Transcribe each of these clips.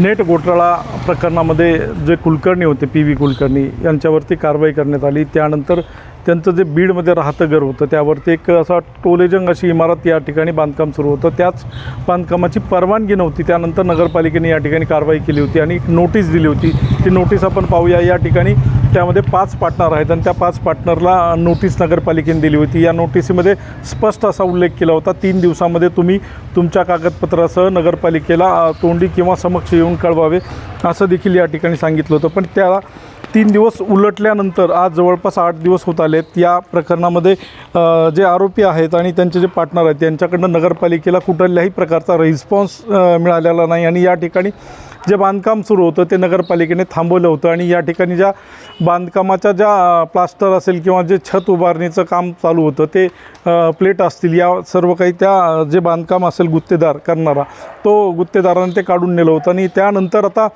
Net घोटाळा प्रकरणामध्ये जे कुलकर्णी होते पी.व्ही. कुलकर्णी यांच्यावरती कारवाई करण्यात आली। त्यानंतर त्यांचं जे बीडमध्ये राहतं घर होतं त्यावरती एक असा टोलेजंग अशी इमारत या ठिकाणी बांधकाम सुरू होतं। त्याच बांधकामाची परवानगी नव्हती। त्यानंतर नगरपालिकेने या ठिकाणी कारवाई केली होती आणि एक नोटीस दिली होती। ती नोटीस आपण पाहूया। या ठिकाणी त्यामध्ये 5 पार्टनर आहेत आणि त्या 5 पार्टनरला नोटीस नगरपालिकेने दिली होती। या नोटीसमध्ये स्पष्ट असा उल्लेख केला होता 3 दिवसामध्ये तुम्ही तुमच्या कागदपत्रासह नगरपालिकेला तोंडी किंवा समक्ष येऊन कळवावे असं देखील या ठिकाणी सांगितलं होतं। पण त्या 3 दिवस उलटल्यानंतर आज जवळपास 8 दिवस होत आलेत। या प्रकरणामध्ये जे आरोपी आहेत आणि त्यांचे जे पार्टनर आहेत त्यांच्याकडनं नगरपालिकेला कुठल्याही प्रकारचा रिस्पॉन्स मिळालेला नाही आणि या ठिकाणी जे बांधकाम सुरू होतं ते नगरपालिकेने थांबवलं होतं आणि या ठिकाणी ज्या बांधकामाच्या ज्या प्लास्टर असेल किंवा जे छत उभारणीचं काम चालू होतं ते प्लेट असतील या सर्व काही त्या जे बांधकाम असेल गुत्तेदार करणारा तो गुत्तेदाराने ते काढून नेलं होतं आणि त्यानंतर आता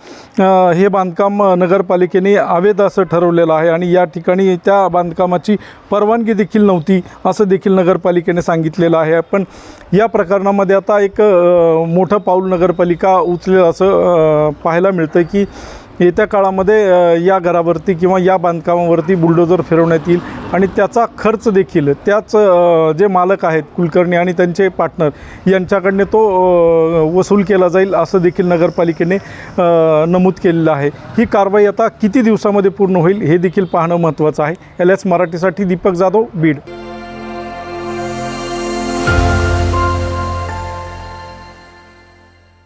हे बांधकाम नगरपालिकेने अवैध असं ठरवलेलं आहे आणि या ठिकाणी त्या बांधकामाची परवानगी देखील नव्हती असं देखील नगरपालिकेने सांगितलेलं आहे। पण या प्रकरणामध्ये आता एक मोठं पाऊल नगरपालिका उचलेल असं पाहायला मिळतं की येत्या काळामध्ये या घरावरती किंवा या बांधकामावरती बुलडोजर फिरवण्यात येईल आणि त्याचा खर्च देखील त्याच जे मालक आहेत कुलकर्णी आणि त्यांचे पार्टनर यांच्याकडने तो वसूल केला जाईल असं देखील नगरपालिकेने नमूद केलेलं आहे। ही कारवाई आता किती दिवसामध्ये पूर्ण होईल हे देखील पाहणं महत्त्वाचं आहे। LS मराठीसाठी दीपक जाधव, बीड।